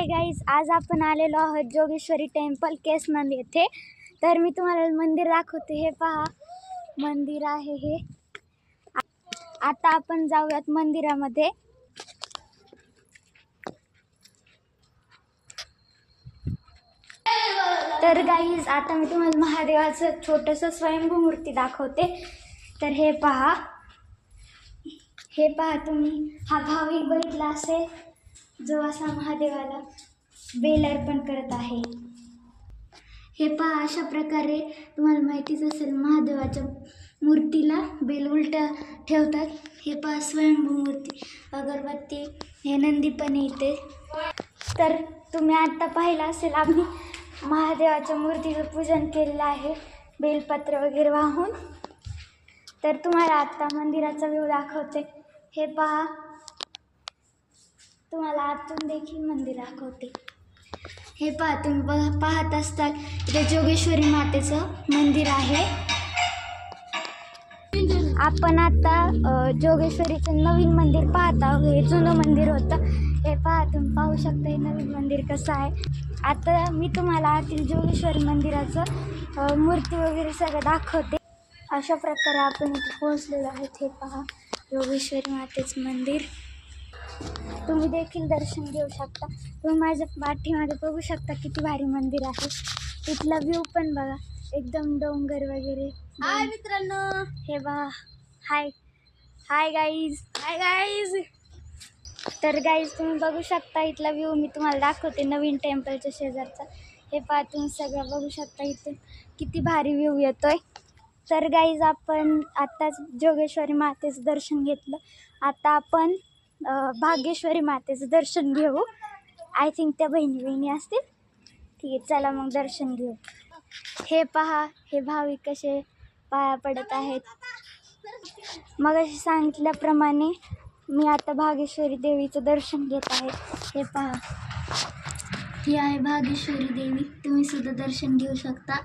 Hi guys, आज आपण आलेलो आहोत जोगेश्वरी टेम्पल केसनंद येथे. तर मी तुम्हाला मंदिर दाखवते. हे पहा, मंदिर आहे हे. आता आपण जाऊयात मंदिरामध्ये. तर गाईज, आता मी तुम्हाला महादेवाचं छोटंसं स्वयंभू मूर्ती दाखवते. तर हे पहा तुम्ही. हा भाविक बघितला असेल जो असा महादेवाला बेल अर्पण करत आहे. हे पहा, अशा प्रकारे तुम्हाला माहितीच असेल महादेवाच्या मूर्तीला बेल उलटा ठेवतात. हे पहा स्वयंभू मूर्ती, अगरबत्ती, हे नंदी पण येते. तर तुम्ही आता पाहिलं असेल, आम्ही महादेवाच्या मूर्तीचं पूजन केलेलं आहे बेलपत्र वगैरे वाहून. तर तुम्हाला आता मंदिराचा व्ह्यू दाखवते. हे पहा, तुम्हाला आतून देखील मंदिर दाखवते. हे पहा, तुम्ही पाहत असताल इथे जोगेश्वरी मातेचं मंदिर आहे. आपण आता जोगेश्वरीचं नवीन मंदिर पाहत आहोत. हे जुनं मंदिर होतं. हे पहा, तुम्ही पाहू शकता हे नवीन मंदिर कसं आहे. आता मी तुम्हाला आतील जोगेश्वरी मंदिराचं मूर्ती वगैरे सगळं दाखवते. अशा प्रकारे आपण इथे पोहोचलेलो आहोत. हे पहा जोगेश्वरी मातेचं मंदिर. तुम्ही देखील दर्शन घेऊ शकता. तुम्ही माझ्या पाठीमागे बघू शकता किती भारी मंदिर आहे. तिथला व्ह्यू पण बघा, एकदम डोंगर वगैरे. हाय मित्रांनो, हे बघा. Hi guys. तर गाईज, तुम्ही बघू शकता इथला व्ह्यू मी तुम्हाला दाखवते नवीन टेम्पलच्या शेजारचा. हे पहा, तुम्ही सगळं बघू शकता इथून किती भारी व्ह्यू येतोय. तर गाईज, आपण आत्ताच जोगेश्वरी मातेचं दर्शन घेतलं. आता आपण भाग्येश्वरी मातेचं दर्शन घेऊ. आय थिंक त्या बहिणी असतील. ठीक आहे, चला मग दर्शन घेऊ. हे पहा, हे भाविक कसे पाया पडत आहेत. मग असे सांगितल्याप्रमाणे मी आता भाग्येश्वरी देवीचं दर्शन घेत आहे. हे पहा, ही आहे भाग्येश्वरी देवी. तुम्ही सुद्धा दर्शन घेऊ शकता.